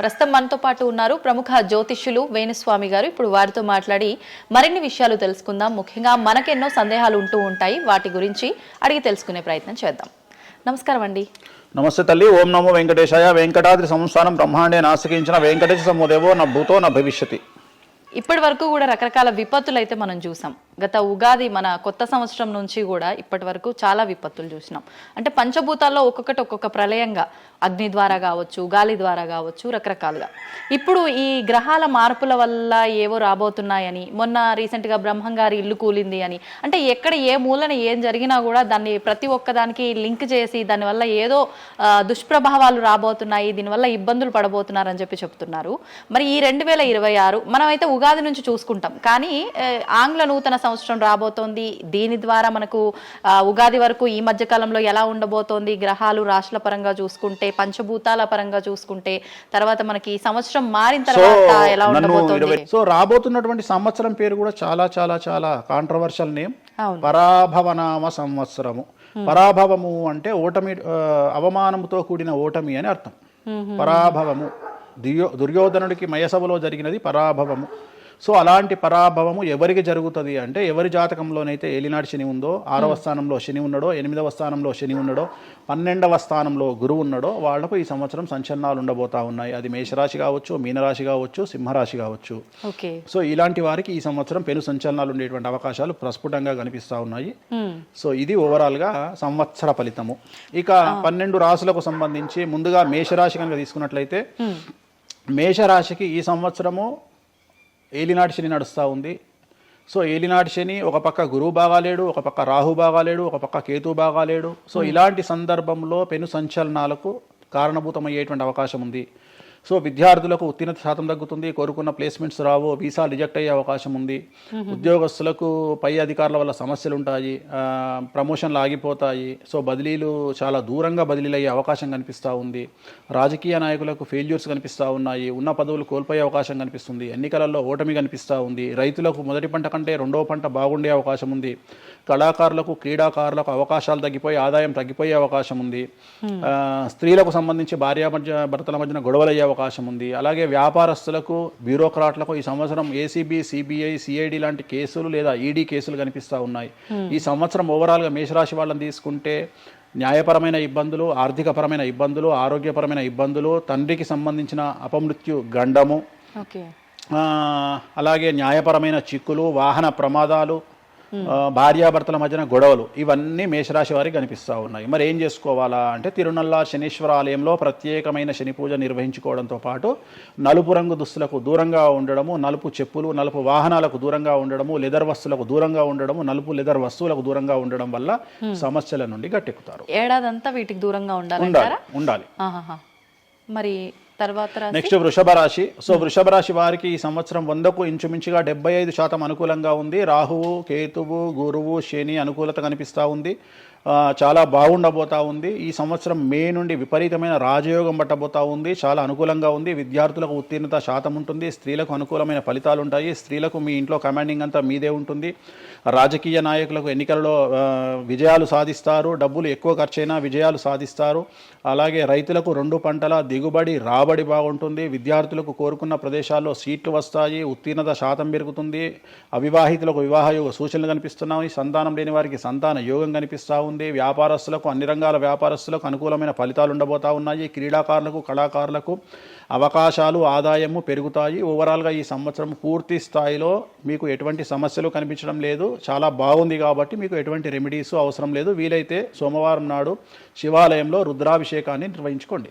ప్రస్తుతం మనతో పాటు ఉన్నారు ప్రముఖ జ్యోతిష్యులు వేణుస్వామి గారు. ఇప్పుడు వారితో మాట్లాడి మరిన్ని విషయాలు తెలుసుకుందాం. ముఖ్యంగా మనకెన్నో సందేహాలు ఉంటూ ఉంటాయి, వాటి గురించి అడిగి తెలుసుకునే ప్రయత్నం చేద్దాం. నమస్కారం అండి. నమస్తే తల్లి. ఓం నమో వెంకటేశాయ. వెంకటాద్రి సంస్థానం బ్రహ్మాండే నాసికించిన వెంకటేశ సమోదేవో నా భూతో నా భవిష్యతి. ఇప్పటి వరకు కూడా రకరకాల విపత్తులు అయితే మనం చూసాం. గత ఉగాది మన కొత్త సంవత్సరం నుంచి కూడా ఇప్పటి వరకు చాలా విపత్తులు చూసినాం. అంటే పంచభూతాల్లో ఒక్కొక్కటి ఒక్కొక్క ప్రళయంగా, అగ్ని ద్వారా కావచ్చు, గాలి ద్వారా కావచ్చు, రకరకాలుగా. ఇప్పుడు ఈ గ్రహాల మార్పుల వల్ల ఏవో రాబోతున్నాయని, మొన్న రీసెంట్గా బ్రహ్మంగారి ఇల్లు కూలింది అని, అంటే ఎక్కడ ఏ మూలన ఏం జరిగినా కూడా దాన్ని ప్రతి ఒక్కదానికి లింక్ చేసి దానివల్ల ఏదో దుష్ప్రభావాలు రాబోతున్నాయి, దీనివల్ల ఇబ్బందులు పడబోతున్నారని చెప్తున్నారు. మరి ఈ 2026 మనమైతే ఉగాది నుంచి చూసుకుంటాం, కానీ ఆంగ్ల నూతన సంవత్సరం రాబోతోంది. దీని ద్వారా మనకు ఉగాది వరకు ఈ మధ్య కాలంలో ఎలా ఉండబోతోంది, గ్రహాలు రాశుల పరంగా చూసుకుంటే, పంచభూతాల పరంగా చూసుకుంటే, తర్వాత మనకి సంవత్సరం మారిన తర్వాత ఎలా ఉండబోతోంది. సో రాబోతున్నటువంటి సంవత్సరం పేరు కూడా చాలా చాలా చాలా కాంట్రవర్షియల్ నేమ్, పరాభవనామ సంవత్సరము. పరాభవము అంటే ఓటమి, అవమానంతో కూడిన ఓటమి అని అర్థం. పరాభవము దుర్యోధనుడికి మయసభలో జరిగినది పరాభవము. సో అలాంటి పరాభవము ఎవరికి జరుగుతుంది అంటే, ఎవరి జాతకంలోనైతే ఏలినాటి శని ఉందో, 6వ స్థానంలో శని ఉన్నాడో, 8వ స్థానంలో శని ఉన్నాడో, 12వ స్థానంలో గురువు ఉన్నాడో, వాళ్లకు ఈ సంవత్సరం సంచలనాలు ఉండబోతా ఉన్నాయి. అది మేషరాశి కావచ్చు, మీనరాశి కావచ్చు, సింహరాశి కావచ్చు. సో ఇలాంటి వారికి ఈ సంవత్సరం పెను సంచలనాలు ఉండేటువంటి అవకాశాలు ప్రస్ఫుటంగా కనిపిస్తూ ఉన్నాయి. సో ఇది ఓవరాల్గా సంవత్సర ఫలితము. ఇక 12 రాశులకు సంబంధించి ముందుగా మేషరాశి కనుక తీసుకున్నట్లయితే, మేషరాశికి ఈ సంవత్సరము ఏలినాటి శని నడుస్తూ ఉంది. సో ఏలినాటి శని ఒక పక్క గురువు బాగాలేడు, ఒక పక్క రాహు బాగాలేడు, ఒక పక్క కేతు బాగాలేడు. సో ఇలాంటి సందర్భంలో పెను సంచలనాలకు కారణభూతమయ్యేటువంటి అవకాశం ఉంది. సో విద్యార్థులకు ఉత్తీర్ణత శాతం తగ్గుతుంది, కోరుకున్న ప్లేస్మెంట్స్ రావు, వీసా రిజెక్ట్ అయ్యే అవకాశం ఉంది. ఉద్యోగస్తులకు పై అధికారుల వల్ల సమస్యలు ఉంటాయి, ప్రమోషన్లు ఆగిపోతాయి. సో బదిలీలు చాలా దూరంగా బదిలీలు అయ్యే అవకాశం కనిపిస్తూ ఉంది. రాజకీయ నాయకులకు ఫెయిల్యూర్స్ కనిపిస్తూ ఉన్నాయి, ఉన్న పదవులు కోల్పోయే అవకాశం కనిపిస్తుంది, ఎన్నికలలో ఓటమి కనిపిస్తూ ఉంది. రైతులకు మొదటి పంట కంటే రెండవ పంట బాగుండే అవకాశం ఉంది. కళాకారులకు, క్రీడాకారులకు అవకాశాలు తగ్గిపోయి ఆదాయం తగ్గిపోయే అవకాశం ఉంది. స్త్రీలకు సంబంధించి భర్తల మధ్యన గొడవలు అయ్యే అవకాశం ఉంది. అలాగే వ్యాపారస్తులకు, బ్యూరోక్రాట్లకు ఈ సంవత్సరం ఏసీబీ, సిబిఐ, సిఐడి లాంటి కేసులు లేదా ఈడీ కేసులు కనిపిస్తూ ఉన్నాయి. ఈ సంవత్సరం ఓవరాల్గా మేషరాశి వాళ్ళని తీసుకుంటే న్యాయపరమైన ఇబ్బందులు, ఆర్థికపరమైన ఇబ్బందులు, ఆరోగ్యపరమైన ఇబ్బందులు, తండ్రికి సంబంధించిన అపమృత్యు గండము, అలాగే న్యాయపరమైన చిక్కులు, వాహన ప్రమాదాలు, భార్యాభర్తల మధ్యన గొడవలు, ఇవన్నీ మేషరాశి వారికి కనిపిస్తూ ఉన్నాయి. మరి ఏం చేసుకోవాలా అంటే, తిరునల్లా శనీశ్వర ఆలయంలో ప్రత్యేకమైన శని పూజ నిర్వహించుకోవడంతో పాటు నలుపు రంగు దుస్తులకు దూరంగా ఉండడము, నలుపు చెప్పులు, నలుపు వాహనాలకు దూరంగా ఉండడము, లెదర్ వస్తువులకు దూరంగా ఉండడము, నలుపు లెదర్ వస్తువులకు దూరంగా ఉండడం వల్ల సమస్యల నుండి గట్టెక్కుతారు. ఏడాదంతా వీటికి దూరంగా ఉండాలి. మరి తర్వాత నెక్స్ట్ వృషభ రాశి. సో వృషభ రాశి వారికి ఈ సంవత్సరం 100కు ఇంచుమించుగా 75% అనుకూలంగా ఉంది. రాహువు, కేతువు, గురువు, శని అనుకూలత కనిపిస్తూ ఉంది. చాలా బాగుండబోతా ఉంది. ఈ సంవత్సరం మే నుండి విపరీతమైన రాజయోగం పట్టబోతా ఉంది. చాలా అనుకూలంగా ఉంది. విద్యార్థులకు ఉత్తీర్ణత శాతం ఉంటుంది. స్త్రీలకు అనుకూలమైన ఫలితాలు ఉంటాయి. స్త్రీలకు మీ ఇంట్లో కమాండింగ్ అంతా మీదే ఉంటుంది. రాజకీయ నాయకులకు ఎన్నికలలో విజయాలు సాధిస్తారు. డబ్బులు ఎక్కువ ఖర్చైనా విజయాలు సాధిస్తారు. అలాగే రైతులకు 2 పంటల దిగుబడి, రాబడి బాగుంటుంది. విద్యార్థులకు కోరుకున్న ప్రదేశాల్లో సీట్లు వస్తాయి. ఉత్తీర్ణత శాతం పెరుగుతుంది. అవివాహితులకు వివాహ యోగ సూచనలు కనిపిస్తున్నాయి. సంతానం లేని వారికి సంతాన యోగం కనిపిస్తూ ఉంది. వ్యాపారస్తులకు, అన్ని రంగాల వ్యాపారస్తులకు అనుకూలమైన ఫలితాలు ఉండబోతా ఉన్నాయి. క్రీడాకారులకు, కళాకారులకు అవకాశాలు, ఆదాయము పెరుగుతాయి. ఓవరాల్గా ఈ సంవత్సరం పూర్తి స్థాయిలో మీకు ఎటువంటి సమస్యలు కనిపించడం లేదు. చాలా బాగుంది కాబట్టి మీకు ఎటువంటి రెమెడీస్ అవసరం లేదు. వీలైతే సోమవారం నాడు శివాలయంలో రుద్రాభిషేకాన్ని నిర్వహించుకోండి.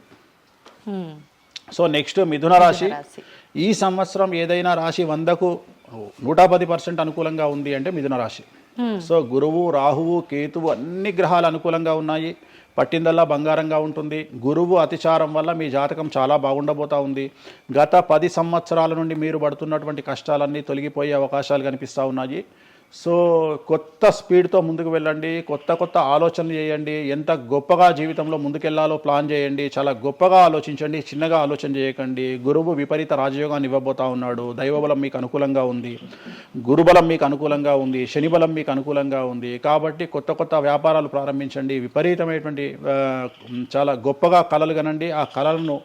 సో నెక్స్ట్ మిథున రాశి. ఈ సంవత్సరం ఏదైనా రాశి 100కు 110% అనుకూలంగా ఉంది అంటే మిథున రాశి. సో గురువు, రాహువు, కేతువు అన్ని గ్రహాలు అనుకూలంగా ఉన్నాయి. పట్టిందల్లా బంగారంగా ఉంటుంది. గురువు అతిచారం వల్ల మీ జాతకం చాలా బాగుండబోతా ఉంది. గత 10 సంవత్సరాల నుండి మీరు పడుతున్నటువంటి కష్టాలన్నీ తొలగిపోయే అవకాశాలు కనిపిస్తూ ఉన్నాయి. సో కొత్త స్పీడ్తో ముందుకు వెళ్ళండి, కొత్త ఆలోచనలు చేయండి, ఎంత గొప్పగా జీవితంలో ముందుకెళ్లాలో ప్లాన్ చేయండి, చాలా గొప్పగా ఆలోచించండి, చిన్నగా ఆలోచన చేయకండి. గురువు విపరీత రాజయోగాన్ని ఇవ్వబోతా ఉన్నాడు. దైవబలం మీకు అనుకూలంగా ఉంది, గురుబలం మీకు అనుకూలంగా ఉంది, శనిబలం మీకు అనుకూలంగా ఉంది. కాబట్టి కొత్త వ్యాపారాలు ప్రారంభించండి. విపరీతమైనటువంటి చాలా గొప్పగా కలలు కనండి. ఆ కళలను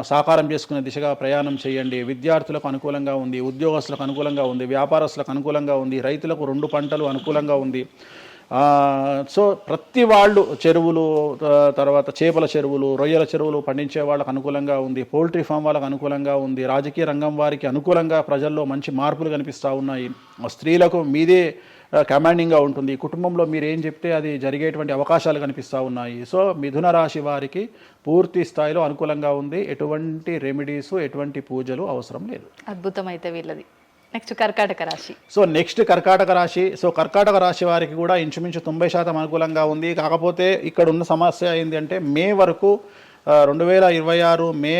సాకారం చేసుకునే దిశగా ప్రయాణం చేయండి. విద్యార్థులకు అనుకూలంగా ఉంది, ఉద్యోగస్తులకు అనుకూలంగా ఉంది, వ్యాపారస్తులకు అనుకూలంగా ఉంది, రైతులకు 2 పంటలు అనుకూలంగా ఉంది. సో ప్రతి వాళ్ళు చెరువులు, తర్వాత చేపల చెరువులు, రొయ్యల చెరువులు పండించే వాళ్ళకు అనుకూలంగా ఉంది, పౌల్ట్రీ ఫామ్ వాళ్ళకు అనుకూలంగా ఉంది, రాజకీయ రంగం వారికి అనుకూలంగా ప్రజల్లో మంచి మార్పులు కనిపిస్తూ ఉన్నాయి. స్త్రీలకు మీదే కమాండింగ్గా ఉంటుంది, కుటుంబంలో మీరు ఏం చెప్తే అది జరిగేటువంటి అవకాశాలు కనిపిస్తూ ఉన్నాయి. సో మిథున రాశి వారికి పూర్తి స్థాయిలో అనుకూలంగా ఉంది. ఎటువంటి రెమెడీస్, ఎటువంటి పూజలు అవసరం లేదు. అద్భుతం అయితే వీళ్ళది. నెక్స్ట్ కర్కాటక రాశి. సో నెక్స్ట్ కర్కాటక రాశి. సో కర్కాటక రాశి వారికి కూడా ఇంచుమించు 90% అనుకూలంగా ఉంది. కాకపోతే ఇక్కడ ఉన్న సమస్య ఏంటి అంటే మే వరకు 2026 మే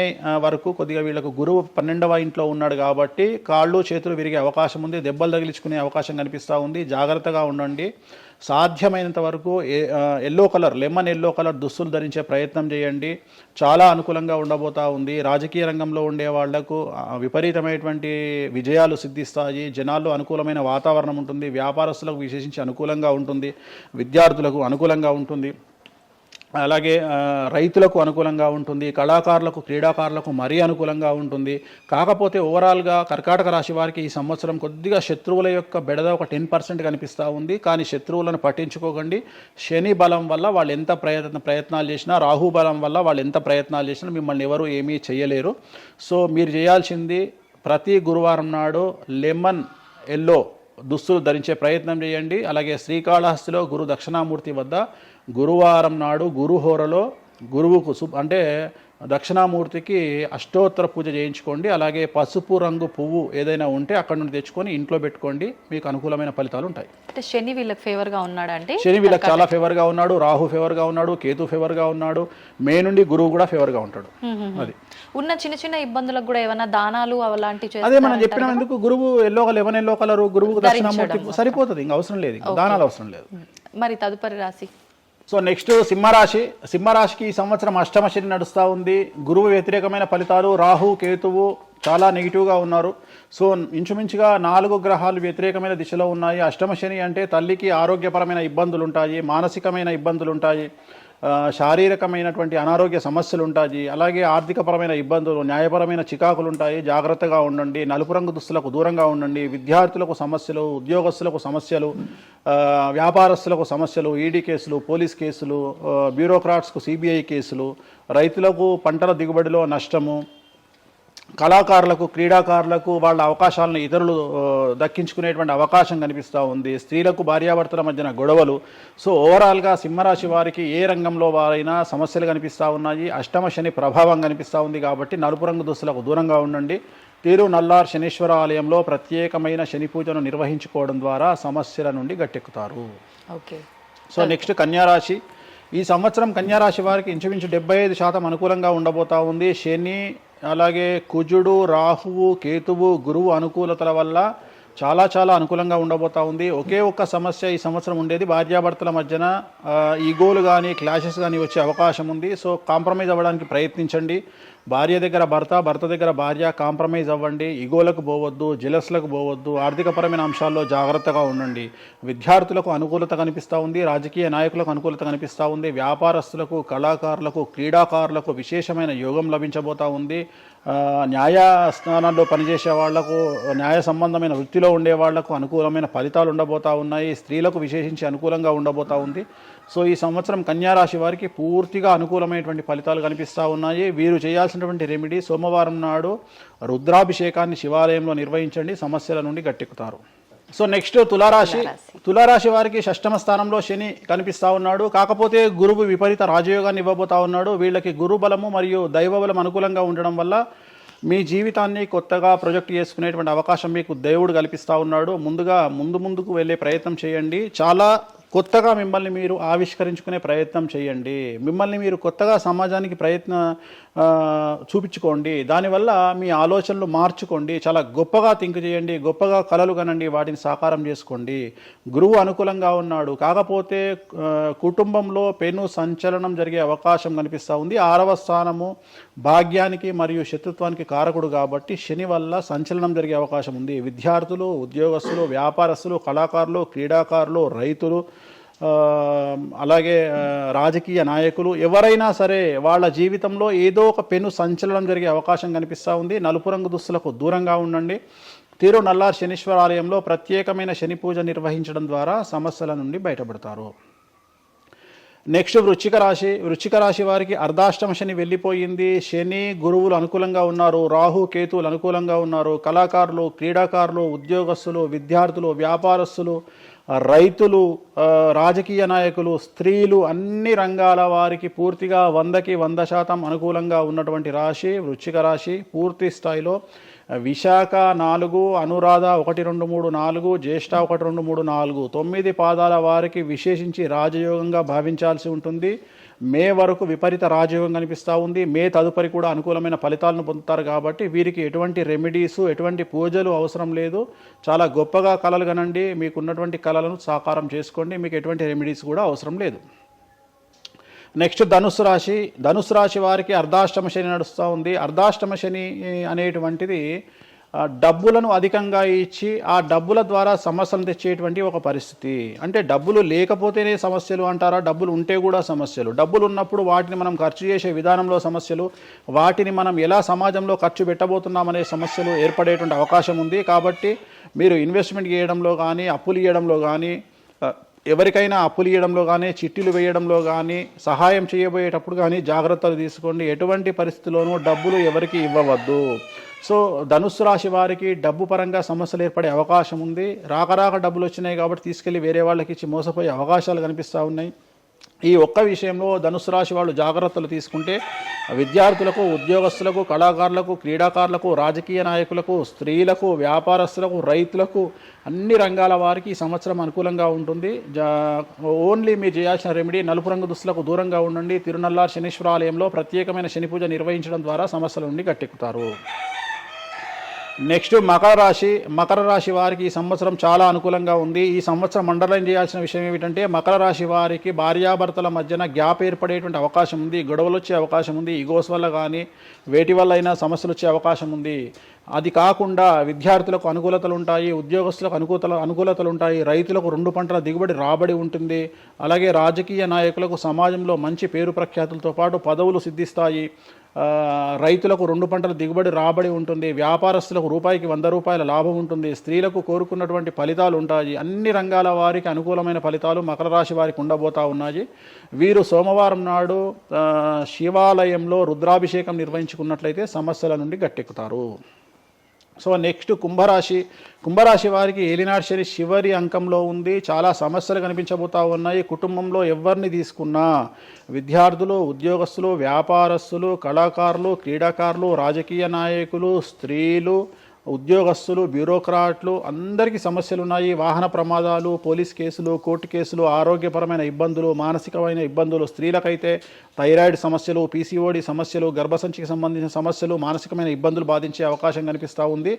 వరకు కొద్దిగా వీళ్ళకు గురువు 12వ ఇంట్లో ఉన్నాడు కాబట్టి కాళ్ళు చేతులు విరిగే అవకాశం ఉంది, దెబ్బలు తగిలించుకునే అవకాశం కనిపిస్తూ ఉంది. జాగ్రత్తగా ఉండండి. సాధ్యమైనంత వరకు yellow colour, lemon yellow colour దుస్తులు ధరించే ప్రయత్నం చేయండి. చాలా అనుకూలంగా ఉండబోతూ ఉంది. రాజకీయ రంగంలో ఉండే వాళ్లకు విపరీతమైనటువంటి విజయాలు సిద్ధిస్తాయి. జనాల్లో అనుకూలమైన వాతావరణం ఉంటుంది. వ్యాపారస్తులకు విశేషించి అనుకూలంగా ఉంటుంది. విద్యార్థులకు అనుకూలంగా ఉంటుంది. అలాగే రైతులకు అనుకూలంగా ఉంటుంది. కళాకారులకు, క్రీడాకారులకు మరీ అనుకూలంగా ఉంటుంది. కాకపోతే ఓవరాల్గా కర్కాటక రాశి వారికి ఈ సంవత్సరం కొద్దిగా శత్రువుల యొక్క బెడద ఒక 10% కనిపిస్తూ ఉంది. కానీ శత్రువులను పట్టించుకోకండి. శని బలం వల్ల వాళ్ళు ఎంత ప్రయత్నాలు చేసినా, రాహు బలం వల్ల వాళ్ళు ఎంత ప్రయత్నాలు చేసినా మిమ్మల్ని ఎవరు ఏమీ చేయలేరు. సో మీరు చేయాల్సింది ప్రతి గురువారం నాడు లెమన్ ఎల్లో దుస్తులు ధరించే ప్రయత్నం చేయండి. అలాగే శ్రీకాళహస్తిలో గురు దక్షిణామూర్తి వద్ద గురువారం నాడు గురుహోరలో గురువుకు అంటే దక్షిణామూర్తికి అష్టోత్తర పూజ చేయించుకోండి. అలాగే పసుపు రంగు పువ్వు ఏదైనా ఉంటే అక్కడ నుండి తెచ్చుకొని ఇంట్లో పెట్టుకోండి. మీకు అనుకూలమైన ఫలితాలు ఉంటాయి. అంటే శని వీళ్ళకి ఫేవర్గా ఉన్నాడు అంటే శని వీళ్ళకి చాలా ఫేవర్గా ఉన్నాడు, రాహు ఫేవర్గా ఉన్నాడు, కేతు ఫేవర్గా ఉన్నాడు, మే నుండి గురువు కూడా ఫేవర్గా ఉంటాడు. అది ఉన్న చిన్న చిన్న ఇబ్బందులకు కూడా ఏమైనా దానాలు అలాంటివి అదే మనం చెప్పినందుకు గురువు లెమన్ ఎల్లో కలర్ గురువుకు దక్షిణామూర్తి సరిపోతుంది. ఇంకా అవసరం లేదు, దానాలు అవసరం లేదు. మరి తదుపరి రాశి. సో నెక్స్ట్ సింహరాశి. సింహరాశికి ఈ సంవత్సరం అష్టమ శని నడుస్తూ ఉంది. గురువు వ్యతిరేకమైన ఫలితాలు, రాహు కేతువు చాలా నెగిటివ్గా ఉన్నారు. సో ఇంచుమించుగా 4 గ్రహాలు వ్యతిరేకమైన దిశలో ఉన్నాయి. అష్టమ శని అంటే తల్లికి ఆరోగ్యపరమైన ఇబ్బందులు ఉంటాయి, మానసికమైన ఇబ్బందులు ఉంటాయి, శారీరకమైనటువంటి అనారోగ్య సమస్యలు ఉంటాయి, అలాగే ఆర్థికపరమైన ఇబ్బందులు, న్యాయపరమైన చికాకులు ఉంటాయి. జాగ్రత్తగా ఉండండి. నలుపు రంగు దుస్తులకు దూరంగా ఉండండి. విద్యార్థులకు సమస్యలు, ఉద్యోగస్తులకు సమస్యలు, వ్యాపారస్తులకు సమస్యలు, ఈడీ కేసులు, పోలీస్ కేసులు, బ్యూరోక్రాట్స్కు సిబిఐ కేసులు, రైతులకు పంటల దిగుబడిలో నష్టము, కళాకారులకు, క్రీడాకారులకు వాళ్ళ అవకాశాలను ఇతరులు దక్కించుకునేటువంటి అవకాశం కనిపిస్తూ ఉంది. స్త్రీలకు భార్యాభర్తల మధ్యన గొడవలు. సో ఓవరాల్గా సింహరాశి వారికి ఏ రంగంలో వారైనా సమస్యలు కనిపిస్తూ ఉన్నాయి. అష్టమ శని ప్రభావం కనిపిస్తూ ఉంది కాబట్టి నలుపు రంగు దుస్తులకు దూరంగా ఉండండి. తీరు నల్లార్ శనీశ్వర ఆలయంలో ప్రత్యేకమైన శని పూజను నిర్వహించుకోవడం ద్వారా సమస్యల నుండి గట్టెక్కుతారు. ఓకే. సో నెక్స్ట్ కన్యారాశి. ఈ సంవత్సరం కన్యారాశి వారికి ఇంచుమించు 75% అనుకూలంగా ఉండబోతా ఉంది. శని, అలాగే కుజుడు, రాహువు, కేతువు, గురువు అనుకూలతల వల్ల చాలా చాలా అనుకూలంగా ఉండబోతా ఉంది. ఒకే ఒక్క సమస్య ఈ సంవత్సరం ఉండేది, భార్యాభర్తల మధ్యన ఈగోలు కానీ క్లాషెస్ కానీ వచ్చే అవకాశం ఉంది. సో కాంప్రమైజ్ అవ్వడానికి ప్రయత్నించండి. భార్య దగ్గర భర్త, భర్త దగ్గర భార్య కాంప్రమైజ్ అవ్వండి. ఈగోలకు పోవద్దు, జెలస్లకు పోవద్దు. ఆర్థికపరమైన అంశాల్లో జాగ్రత్తగా ఉండండి. విద్యార్థులకు అనుకూలత కనిపిస్తూ ఉంది. రాజకీయ నాయకులకు అనుకూలత కనిపిస్తూ ఉంది. వ్యాపారస్తులకు, కళాకారులకు, క్రీడాకారులకు విశేషమైన యోగం లభించబోతూ ఉంది. న్యాయస్థానాల్లో పనిచేసే వాళ్లకు, న్యాయ సంబంధమైన వృత్తిలో ఉండే వాళ్లకు అనుకూలమైన ఫలితాలు ఉండబోతూ ఉన్నాయి. స్త్రీలకు విశేషించి అనుకూలంగా ఉండబోతూ ఉంది. సో ఈ సంవత్సరం కన్యారాశి వారికి పూర్తిగా అనుకూలమైనటువంటి ఫలితాలు కనిపిస్తూ ఉన్నాయి. వీరు చేయాల్సినటువంటి రెమెడీ, సోమవారం నాడు రుద్రాభిషేకాన్ని శివాలయంలో నిర్వహించండి. సమస్యల నుండి గట్టెక్కుతారు. సో నెక్స్ట్ తులారాశి. తులారాశి వారికి 6వ స్థానంలో శని కనిపిస్తూ ఉన్నాడు. కాకపోతే గురువు విపరీత రాజయోగాన్ని ఇవ్వబోతా ఉన్నాడు. వీళ్ళకి గురు బలము మరియు దైవ బలం అనుకూలంగా ఉండడం వల్ల మీ జీవితాన్ని కొత్తగా ప్రొజెక్ట్ చేసుకునేటువంటి అవకాశం మీకు దేవుడు కల్పిస్తూ ఉన్నాడు. ముందుకు వెళ్ళే ప్రయత్నం చేయండి. చాలా కొత్తగా మిమ్మల్ని మీరు ఆవిష్కరించుకునే ప్రయత్నం చేయండి. మిమ్మల్ని మీరు కొత్తగా సమాజానికి చూపించుకోండి. దానివల్ల మీ ఆలోచనలు మార్చుకోండి. చాలా గొప్పగా థింక్ చేయండి. గొప్పగా కలలు కనండి. వాటిని సాకారం చేసుకోండి. గురువు అనుకూలంగా ఉన్నాడు. కాకపోతే కుటుంబంలో పెను సంచలనం జరిగే అవకాశం కనిపిస్తూ ఉంది. 6వ స్థానము భాగ్యానికి మరియు శత్రుత్వానికి కారకుడు కాబట్టి శని వల్ల సంచలనం జరిగే అవకాశం ఉంది. విద్యార్థులు, ఉద్యోగస్తులు, వ్యాపారస్తులు, కళాకారులు, క్రీడాకారులు, రైతులు, అలాగే రాజకీయ నాయకులు ఎవరైనా సరే వాళ్ళ జీవితంలో ఏదో ఒక పెను సంచలనం జరిగే అవకాశం కనిపిస్తూ ఉంది. నలుపు రంగు దుస్తులకు దూరంగా ఉండండి. తిరునల్లార్ శనీశ్వర ఆలయంలో ప్రత్యేకమైన శని పూజ నిర్వహించడం ద్వారా సమస్యల నుండి బయటపడతారు. నెక్స్ట్ వృశ్చిక రాశి వారికి అర్ధాష్టమ శని వెళ్ళిపోయింది. శని గురువులు అనుకూలంగా ఉన్నారు, రాహు కేతువులు అనుకూలంగా ఉన్నారు. కళాకారులు, క్రీడాకారులు, ఉద్యోగస్తులు, విద్యార్థులు, వ్యాపారస్తులు, రైతులు, రాజకీయ నాయకులు, స్త్రీలు, అన్ని రంగాల వారికి పూర్తిగా 100కి 100% అనుకూలంగా ఉన్నటువంటి రాశి వృశ్చిక రాశి. పూర్తి స్థాయిలో విశాఖ 4, అనురాధ 1, 2, 3, 4, జ్యేష్ఠ 1, 2, 3, 4, 9 పాదాల వారికి విశేషించి రాజయోగంగా భావించాల్సి ఉంటుంది. మే వరకు విపరీత రాజయోగం కనిపిస్తూ ఉంది. మే తదుపరి కూడా అనుకూలమైన ఫలితాలను పొందుతారు. కాబట్టి వీరికి ఎటువంటి రెమెడీసు, ఎటువంటి పూజలు అవసరం లేదు. చాలా గొప్పగా కళలు కనండి, మీకున్నటువంటి కళలను సాకారం చేసుకోండి. మీకు ఎటువంటి రెమెడీస్ కూడా అవసరం లేదు. నెక్స్ట్ ధనుసు రాశి వారికి అర్ధాష్టమ శని నడుస్తూ ఉంది. అర్ధాష్టమ శని అనేటువంటిది డబ్బులను అధికంగా ఇచ్చి ఆ డబ్బుల ద్వారా సమస్యలు తెచ్చేటువంటి ఒక పరిస్థితి. అంటే డబ్బులు లేకపోతేనే సమస్యలు అంటారా? డబ్బులు ఉంటే కూడా సమస్యలు. డబ్బులు ఉన్నప్పుడు వాటిని మనం ఖర్చు చేసే విధానంలో సమస్యలు, వాటిని మనం ఎలా సమాజంలో ఖర్చు పెట్టబోతున్నామనే సమస్యలు ఏర్పడేటువంటి అవకాశం ఉంది. కాబట్టి మీరు ఇన్వెస్ట్మెంట్ చేయడంలో కానీ, అప్పులు ఇవ్వడంలో కానీ, ఎవరికైనా అప్పులు ఇవ్వడంలో కానీ, చిట్టీలు వేయడంలో కానీ, సహాయం చేయబోయేటప్పుడు కానీ జాగ్రత్తలు తీసుకోండి. ఎటువంటి పరిస్థితుల్లోనూ డబ్బులు ఎవరికి ఇవ్వవద్దు. సో ధనుస్సు రాశి వారికి డబ్బు పరంగా సమస్యలు ఏర్పడే అవకాశం ఉంది. రాక డబ్బులు వచ్చినాయి కాబట్టి తీసుకెళ్ళి వేరే వాళ్ళకి ఇచ్చి మోసపోయే అవకాశాలు కనిపిస్తూ ఉన్నాయి. ఈ ఒక్క విషయంలో ధనుసు రాశి వాళ్ళు జాగ్రత్తలు తీసుకుంటే విద్యార్థులకు, ఉద్యోగస్తులకు, కళాకారులకు, క్రీడాకారులకు, రాజకీయ నాయకులకు, స్త్రీలకు, వ్యాపారస్తులకు, రైతులకు, అన్ని రంగాల వారికి ఈ సంవత్సరం అనుకూలంగా ఉంటుంది. ఓన్లీ మీరు చేయాల్సిన రెమెడీ నలుపు రంగు దుస్తులకు దూరంగా ఉండండి. తిరునల్లార్ శనీశ్వర ఆలయంలో ప్రత్యేకమైన శని పూజ నిర్వహించడం ద్వారా సమస్యల నుండి గట్టెక్కుతారు. నెక్స్ట్ మకర రాశి వారికి ఈ సంవత్సరం చాలా అనుకూలంగా ఉంది. ఈ సంవత్సరం అండర్లైన్ చేయాల్సిన విషయం ఏమిటంటే మకర రాశి వారికి భార్యాభర్తల మధ్యన గ్యాప్ ఏర్పడేటువంటి అవకాశం ఉంది. గొడవలు వచ్చే అవకాశం ఉంది. ఈగోస్ వల్ల కానీ వేటి వల్ల అయినా సమస్యలు వచ్చే అవకాశం ఉంది. అది కాకుండా విద్యార్థులకు అనుకూలతలు ఉంటాయి, ఉద్యోగస్తులకు అనుకూలతలు ఉంటాయి, రైతులకు 2 పంటల దిగుబడి రాబడి ఉంటుంది. అలాగే రాజకీయ నాయకులకు సమాజంలో మంచి పేరు ప్రఖ్యాతులతో పాటు పదవులు సిద్ధిస్తాయి. రైతులకు 2 పంటల దిగుబడి రాబడి ఉంటుంది. వ్యాపారస్తులకు రూపాయికి 100 రూపాయల లాభం ఉంటుంది. స్త్రీలకు కోరుకున్నటువంటి ఫలితాలు ఉంటాయి. అన్ని రంగాల వారికి అనుకూలమైన ఫలితాలు మకర రాశి వారికి ఉండబోతా ఉన్నాయి. వీరు సోమవారం నాడు శివాలయంలో రుద్రాభిషేకం నిర్వహించుకున్నట్లయితే సమస్యల నుండి గట్టెక్కుతారు. సో నెక్స్ట్ కుంభరాశి వారికి ఏలినాటి శని చివరి అంకంలో ఉంది. చాలా సమస్యలు కనిపించబోతా ఉన్నాయి. కుటుంబంలో ఎవరిని తీసుకున్నా విద్యార్థులు, ఉద్యోగస్తులు, వ్యాపారస్తులు, కళాకారులు, క్రీడాకారులు, రాజకీయ నాయకులు, స్త్రీలు, ఉద్యోగస్తులు, బ్యూరోక్రాట్లు అందరికీ సమస్యలు ఉన్నాయి. వాహన ప్రమాదాలు, పోలీస్ కేసులు, కోర్టు కేసులు, ఆరోగ్యపరమైన ఇబ్బందులు, మానసికమైన ఇబ్బందులు, స్త్రీలకైతే థైరాయిడ్ సమస్యలు, పీసీఓడి సమస్యలు, గర్భసంచికి సంబంధించిన సమస్యలు, మానసికమైన ఇబ్బందులు బాధించే అవకాశం కనిపిస్తూ ఉంది.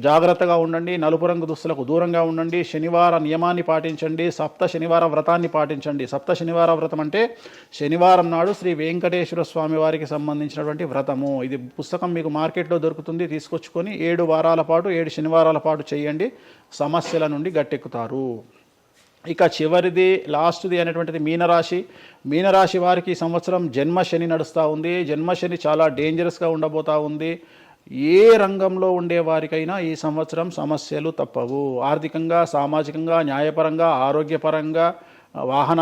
జాగ్రత్తగా ఉండండి. నలుపు రంగు దుస్తులకు దూరంగా ఉండండి. శనివార నియమాన్ని పాటించండి. సప్త శనివార వ్రతాన్ని పాటించండి. సప్త శనివార వ్రతం అంటే శనివారం నాడు శ్రీ వెంకటేశ్వర స్వామి వారికి సంబంధించినటువంటి వ్రతము. ఇది పుస్తకం మీకు మార్కెట్లో దొరుకుతుంది. తీసుకొచ్చుకొని 7 వారాల పాటు 7 శనివారాల పాటు చేయండి. సమస్యల నుండి గట్టెక్కుతారు. ఇక చివరిది లాస్ట్ది అనేటువంటిది మీనరాశి వారికి ఈ సంవత్సరం జన్మశని నడుస్తూ ఉంది. జన్మశని చాలా డేంజరస్గా ఉండబోతూ ఉంది. ఏ రంగంలో ఉండే వారికైనా ఈ సంవత్సరం సమస్యలు తప్పవు. ఆర్థికంగా, సామాజికంగా, న్యాయపరంగా, ఆరోగ్యపరంగా, వాహన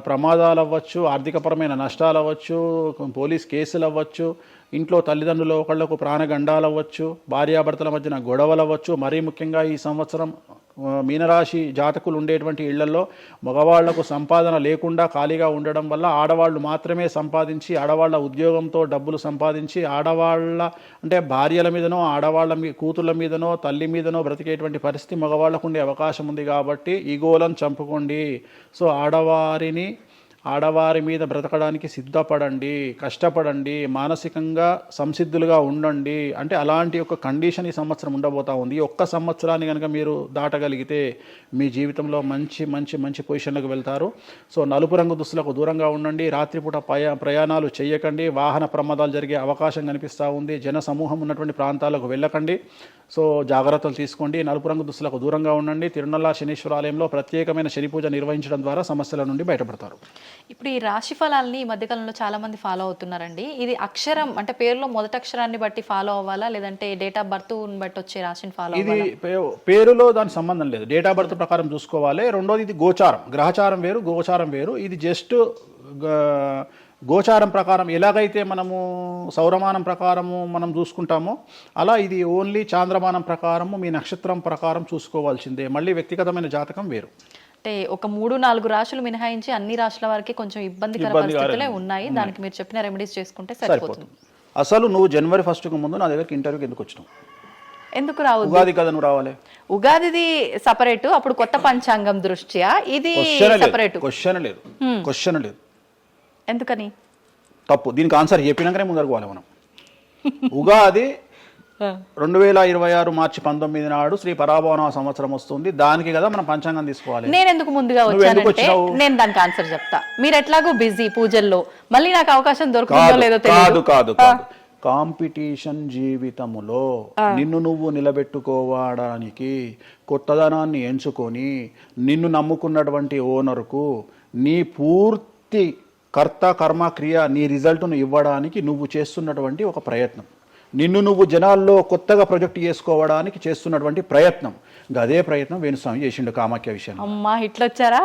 ప్రమాదాలు అవ్వచ్చు, ఆర్థికపరమైన నష్టాలు అవ్వచ్చు, పోలీస్ కేసులు అవ్వచ్చు, ఇంట్లో తల్లిదండ్రులు ఒకళ్లకు ప్రాణగండాలు అవ్వచ్చు, భార్యాభర్తల మధ్యన గొడవలు అవ్వచ్చు. మరీ ముఖ్యంగా ఈ సంవత్సరం మీనరాశి జాతకులు ఉండేటువంటి ఇళ్లలో మగవాళ్లకు సంపాదన లేకుండా ఖాళీగా ఉండడం వల్ల ఆడవాళ్ళు మాత్రమే సంపాదించి, ఆడవాళ్ల ఉద్యోగంతో డబ్బులు సంపాదించి, ఆడవాళ్ళ అంటే భార్యల మీదనో, ఆడవాళ్ళ కూతుళ్ళ మీదనో, తల్లి మీదనో బ్రతికేటువంటి పరిస్థితి మగవాళ్లకు ఉండే అవకాశం ఉంది. కాబట్టి ఈగోలను చంపుకోండి. సో ఆడవారిని ఆడవారి మీద బ్రతకడానికి సిద్ధపడండి, కష్టపడండి, మానసికంగా సంసిద్ధులుగా ఉండండి. అంటే అలాంటి ఒక కండిషన్ ఈ సంవత్సరం ఉండబోతా ఉంది. ఈ ఒక్క సంవత్సరాన్ని కనుక మీరు దాటగలిగితే మీ జీవితంలో మంచి మంచి మంచి పొజిషన్లకు వెళ్తారు. సో నలుపు రంగు దుస్తులకు దూరంగా ఉండండి, రాత్రిపూట ప్రయాణాలు చేయకండి, వాహన ప్రమాదాలు జరిగే అవకాశం కనిపిస్తూ ఉంది, జన సమూహం ఉన్నటువంటి ప్రాంతాలకు వెళ్ళకండి. సో జాగ్రత్తలు తీసుకోండి, నలుపు రంగు దుస్తులకు దూరంగా ఉండండి. తిరునల్ల శనీశ్వర ఆలయంలో ప్రత్యేకమైన శని పూజ నిర్వహించడం ద్వారా సమస్యల నుండి బయటపడతారు. ఇప్పుడు ఈ రాశి ఫలాల్ని ఈ మధ్యకాలంలో చాలా మంది ఫాలో అవుతున్నారండి. ఇది అక్షరం అంటే పేరులో మొదటి అక్షరాన్ని బట్టి ఫాలో అవ్వాలా, లేదంటే డేట్ ఆఫ్ బర్త్ బట్టి వచ్చే రాశిని ఫాలో ఇది అవ్వాలా? పేరులో దాని సంబంధం లేదు, డేట్ ఆఫ్ బర్త్ ప్రకారం చూసుకోవాలి. రెండోది ఇది గోచారం, గ్రహచారం వేరు, గోచారం వేరు. ఇది జస్ట్ గోచారం ప్రకారం ఎలాగైతే మనము సౌరమానం ప్రకారము మనం చూసుకుంటామో అలా ఇది ఓన్లీ చాంద్రమానం ప్రకారము మీ నక్షత్రం ప్రకారం చూసుకోవాల్సిందే. మళ్ళీ వ్యక్తిగతమైన జాతకం వేరు. అంటే ఒక 3-4 రాశులు మినహాయించి అన్ని రాశుల వారికి కొంచెం ఇబ్బందికర పరిస్థితులే ఉన్నాయి. దానికి మీరు చెప్పిన రెమెడీస్ చేసుకుంటే సరిపోతుంది. అసలు నువ్వు జనవరి 1కు ముందు నా దగ్గరికి ఇంటర్వ్యూకి ఎందుకు వచ్చినావు? ఎందుకు రావు? ఉగాది కదా నువ్వు రావాలి. ఉగాదిది సపరేట్, అప్పుడు కొత్త పంచాంగం దృష్ట్యా ఇది సపరేట్. క్వశ్చన్ లేదు. ఎందుకని? తప్పు. దీనికి ఆన్సర్ చెప్పినాకనే ముందరకు పోవాలి మనం. ఉగాది 2026 మార్చి 19 నాడు శ్రీ పరాభవన సంవత్సరం వస్తుంది. దానికి కదా మనం పంచాంగం తీసుకోవాలి. నేను ఎందుకు ముందుగా వచ్చానంటే నేను దానికి ఆన్సర్ చెప్తా. మీరు ఎట్లాగో బిజీ పూజల్లో, మళ్ళీ నాకు అవకాశం దొరుకుతుందో లేదో తెలియదు. కాదు కాంపిటీషన్ జీవితములో నిన్ను నువ్వు నిలబెట్టుకోవడానికి కొత్తదనాన్ని ఎంచుకొని నిన్ను నమ్ముకున్నటువంటి ఓనర్కు నీ పూర్తి కర్త కర్మ క్రియ నీ రిజల్ట్ను ఇవ్వడానికి నువ్వు చేస్తున్నటువంటి ఒక ప్రయత్నం, నిన్ను నువ్వు జనాల్లో కొత్తగా ప్రొజెక్ట్ చేసుకోవడానికి చేస్తున్నటువంటి ప్రయత్నం. అదే ప్రయత్నం వేణుస్వామి చేసిండు కామాఖ్య విషయంలో. అమ్మా ఇట్లొచ్చారా?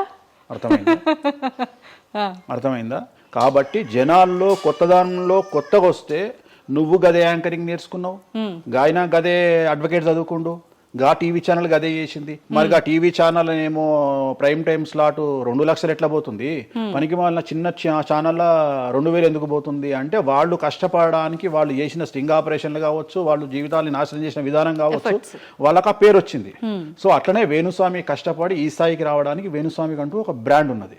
అర్థమైందా? కాబట్టి జనాల్లో కొత్తదానంలో కొత్తగా వస్తే నువ్వు గదే యాంకరింగ్ నేర్చుకున్నావు, గాయన గదే అడ్వకేట్ చదువుకుండు, గా టీవీ ఛానల్ గదే చేసింది. మరి గా టీవీ ఛానల్ ఏమో ప్రైమ్ టైమ్ స్లాట్ 2 లక్షలు ఎట్లా పోతుంది? పనికి వాళ్ళ చిన్న ఛానల్ 2000 ఎందుకు పోతుంది అంటే వాళ్ళు కష్టపడడానికి వాళ్ళు చేసిన స్టింగ్ ఆపరేషన్లు కావచ్చు, వాళ్ళు జీవితాన్ని నాశనం చేసిన విధానం కావచ్చు, వాళ్ళకి ఆ పేరు వచ్చింది. సో అట్లనే వేణుస్వామి కష్టపడి ఈ స్థాయికి రావడానికి వేణుస్వామికి అంటూ ఒక బ్రాండ్ ఉన్నది.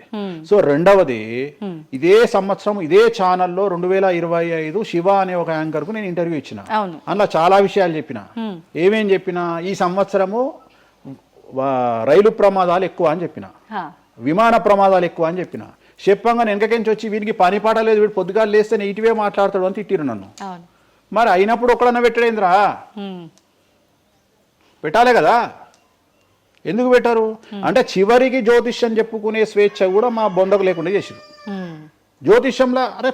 సో రెండవది, ఇదే సంవత్సరం ఇదే ఛానల్లో 2025 శివ అనే ఒక యాంకర్ కు నేను ఇంటర్వ్యూ ఇచ్చిన. అందులో చాలా విషయాలు చెప్పిన. ఏమేం చెప్పినా, ఈ సంవత్సరము రైలు ప్రమాదాలు ఎక్కువ అని చెప్పిన, విమాన ప్రమాదాలు ఎక్కువ అని చెప్పిన. చెప్పంగా వెనకకెంచి వచ్చి వీరికి పని పాట లేదు, వీడు పొద్దుగాలు లేస్తే ఇటువే మాట్లాడతాడు అని తిట్టిరు నన్ను. మరి అయినప్పుడు ఒక్కడన్నా పెట్టడేంద్రా? పెట్టాలే కదా. ఎందుకు పెట్టారు అంటే చివరికి జ్యోతిష్యం చెప్పుకునే స్వేచ్ఛ కూడా మా బొందకు లేకుండా చేసిరు. జ్యోతిష్యంలో అరే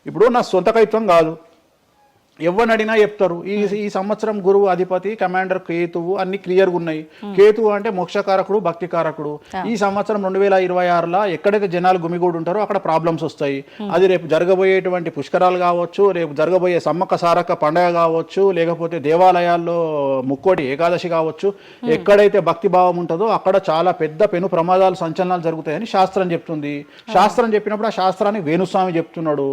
ఇప్పుడు నా సొంత కవిత్వం కాదు, ఎవరిని అడిగినా చెప్తారు. ఈ సంవత్సరం గురువు అధిపతి కమాండర్ కేతువు అన్ని క్లియర్గా ఉన్నాయి. కేతువు అంటే మోక్షకారకుడు, భక్తికారకుడు. ఈ సంవత్సరం 2026లో ఎక్కడైతే జనాలు గుమిగూడు ఉంటారో అక్కడ ప్రాబ్లమ్స్ వస్తాయి. అది రేపు జరగబోయేటువంటి పుష్కరాలు కావచ్చు, రేపు జరగబోయే సమ్మక్క సారక్క పండగ కావచ్చు, లేకపోతే దేవాలయాల్లో ముక్కోటి ఏకాదశి కావచ్చు, ఎక్కడైతే భక్తి భావం ఉంటుందో అక్కడ చాలా పెద్ద పెను ప్రమాదాలు సంచలనాలు జరుగుతాయని శాస్త్రం చెప్తుంది. శాస్త్రం చెప్పినప్పుడు ఆ శాస్త్రాన్ని వేణుస్వామి చెప్తున్నాడు.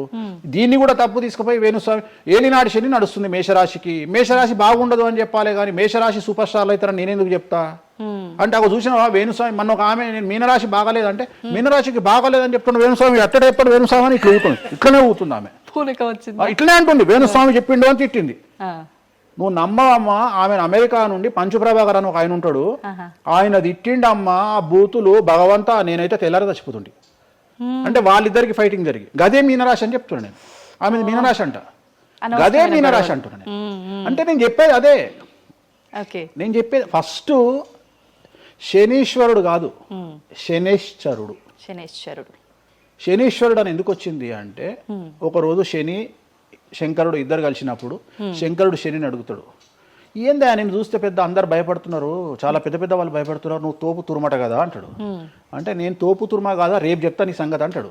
దీన్ని కూడా తప్పు తీసుకుపోయి వేణుస్వామి ఏలినాడు శని నడుస్తుంది మేషరాశికి, మేషరాశి బాగుండదు అని చెప్పాలి కానీ మేషరాశి సూపర్ స్టార్లు అవుతారని నేనెందుకు చెప్తా అంటే, ఒక చూసిన వేణుస్వామి మన ఒక ఆమె నేను మీనరాశి బాగాలేదంటే మీనరాశికి బాగాలేదని చెప్తున్నా వేణుస్వామి ఎట్టడే ఎప్పుడు వేణుస్వామి అని ఇట్లా ఊతుంది, ఇట్లనే ఊతుంది ఆమె, ఇట్లనే అంటుంది వేణుస్వామి చెప్పిండు అని తిట్టింది. నువ్వు నమ్మవమ్మా, ఆమె అమెరికా నుండి పంచుప్రభాకర్ అని ఒక ఆయన ఉంటాడు, ఆయన తిట్టిండమ్మా ఆ బూతులు భగవంతా నేనైతే తెల్లారి చచ్చిపోతుండే. అంటే వాళ్ళిద్దరికి ఫైటింగ్ జరిగి గదే మీనరాశి అని చెప్తున్నాను నేను. ఆమె మీనరాశి అంట, గదే మీనరాశి అంటున్నాను నేను. అంటే నేను చెప్పేది అదే. నేను చెప్పేది ఫస్ట్ శనీశ్వరుడు కాదు, శనేశ్వరుడు. శనీశ్వరుడు అని ఎందుకు వచ్చింది అంటే, ఒకరోజు శని శంకరుడు ఇద్దరు కలిసినప్పుడు శంకరుడు శనిని అడుగుతాడు, ఏందా నేను చూస్తే పెద్ద అందరు భయపడుతున్నారు, చాలా పెద్ద పెద్ద వాళ్ళు భయపడుతున్నారు, నువ్వు తోపు తురుమట కదా అంటాడు. అంటే నేను తోపు తురుమా కాదా, రేపు చెప్తా నీ సంగతి అంటాడు.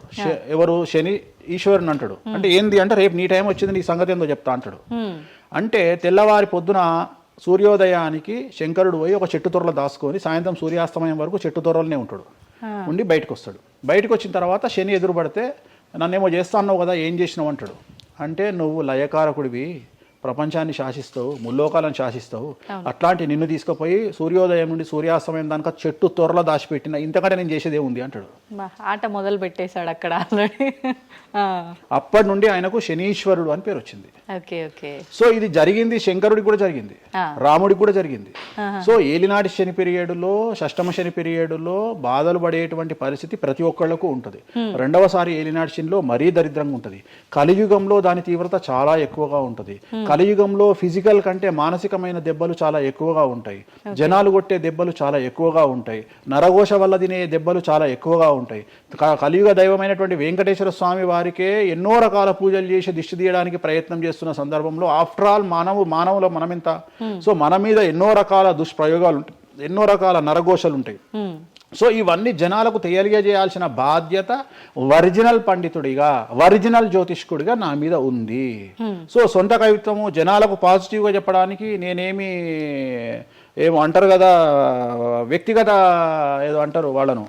ఎవరు? శని ఈశ్వరుని అంటాడు. అంటే ఏంది అంటే, రేపు నీ టైం వచ్చింది, నీ సంగతి ఏందో చెప్తా అంటాడు. అంటే తెల్లవారి పొద్దున సూర్యోదయానికి శంకరుడు పోయి ఒక చెట్టు తొర్రలో దాచుకొని సాయంత్రం సూర్యాస్తమయం వరకు చెట్టు తొర్రలోనే ఉంటాడు. ఉండి బయటకు వస్తాడు. బయటకు వచ్చిన తర్వాత శని ఎదురుపడితే నన్నేమో చేస్తా అన్నావు కదా, ఏం చేసినావు అంటాడు. అంటే నువ్వు లయకారకుడివి, ప్రపంచాన్ని శాసిస్తావు, ముల్లోకాలను శాసిస్తావు, అట్లాంటి నిన్ను తీసుకుపోయి సూర్యోదయం నుండి సూర్యాస్తమయం దానిక చెట్టు త్వరలో దాచిపెట్టిన ఇంతకంటే నేను చేసేదే ఉంది అంటాడు. ఆట మొదలు పెట్టేశాడు అక్కడ ఆల్రెడీ. అప్పటి నుండి ఆయనకు శనీశ్వరుడు అని పేరు వచ్చింది. Okay okay. సో ఇది జరిగింది శంకరుడికి కూడా జరిగింది, రాముడికి కూడా జరిగింది. సో ఏలినాటి శని పీరియడ్లో, షష్టమ శని పీరియడ్లో బాధలు పడేటువంటి పరిస్థితి ప్రతి ఒక్కళ్ళకు ఉంటుంది. రెండవసారి ఏలినాటి శనిలో మరీ దరిద్రంగా ఉంటుంది. కలియుగంలో దాని తీవ్రత చాలా ఎక్కువగా ఉంటుంది. కలియుగంలో ఫిజికల్ కంటే మానసికమైన దెబ్బలు చాలా ఎక్కువగా ఉంటాయి. జనాలు కొట్టే దెబ్బలు చాలా ఎక్కువగా ఉంటాయి. నరఘోష వల్ల తినే దెబ్బలు చాలా ఎక్కువగా ఉంటాయి. కలియుగ దైవమైనటువంటి వెంకటేశ్వర స్వామి వారికే ఎన్నో రకాల పూజలు చేసి దిష్టి తీయడానికి ప్రయత్నం చేస్తున్న సందర్భంలో ఆఫ్టర్ ఆల్ మానవుల మనమెంత. సో మన మీద ఎన్నో రకాల దుష్ప్రయోగాలు ఉంటాయి, ఎన్నో రకాల నరఘోషలు ఉంటాయి. సో ఇవన్నీ జనాలకు తెలియజేయాల్సిన బాధ్యత ఒరిజినల్ పండితుడిగా, ఒరిజినల్ జ్యోతిష్కుడిగా నా మీద ఉంది. సో సొంత కవిత్వము జనాలకు పాజిటివ్గా చెప్పడానికి నేనేమి ఏమో అంటారు కదా, వ్యక్తిగత ఏదో అంటారు వాళ్ళను,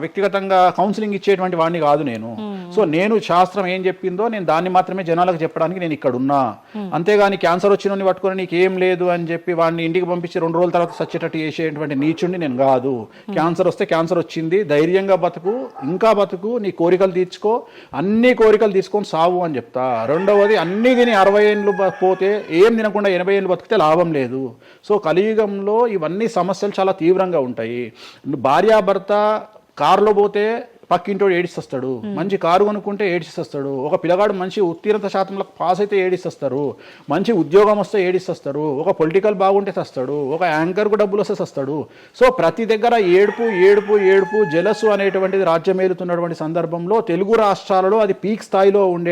వ్యక్తిగతంగా కౌన్సిలింగ్ ఇచ్చేటువంటి వాడిని కాదు నేను. సో నేను శాస్త్రం ఏం చెప్పిందో నేను దాన్ని మాత్రమే జనాలకు చెప్పడానికి నేను ఇక్కడ ఉన్నా. అంతేగాని క్యాన్సర్ వచ్చిన పట్టుకొని నీకు ఏం లేదు అని చెప్పి వాడిని ఇంటికి పంపించి 2 రోజుల తర్వాత సచ్చేటట్టు చేసేటువంటి నీచుడిని నేను కాదు. క్యాన్సర్ వస్తే క్యాన్సర్ వచ్చింది, ధైర్యంగా బతుకు, ఇంకా బతుకు, నీ కోరికలు తీర్చుకో, అన్ని కోరికలు తీసుకొని సావు అని చెప్తా. రెండవది, అన్ని తిని 60 ఏళ్ళు పోతే ఏం తినకుండా 80 ఏళ్ళు బతికితే లాభం లేదు. సో కలియుగంలో ఇవన్నీ సమస్యలు చాలా తీవ్రంగా ఉంటాయి. భార్యాభర్త కారులో పోతే పక్కింటోడు ఏడిస్తొస్తాడు, మంచి కారు కొనుక్కుంటే ఏడిస్తొస్తాడు, ఒక పిల్లగాడు మంచి ఉత్తీర్ణత శాతంలో పాస్ అయితే ఏడిస్తొస్తారు, మంచి ఉద్యోగం వస్తే ఏడిస్తొస్తారు, ఒక పొలిటికల్ బాగుంటే తెస్తాడు, ఒక యాంకర్కు డబ్బులు వస్తే తెస్తాడు. సో ప్రతి దగ్గర ఏడుపు ఏడుపు ఏడుపు, జలసు అనేటువంటిది రాజ్యమేలుతున్నటువంటి సందర్భంలో తెలుగు రాష్ట్రాలలో అది పీక్ స్థాయిలో ఉండే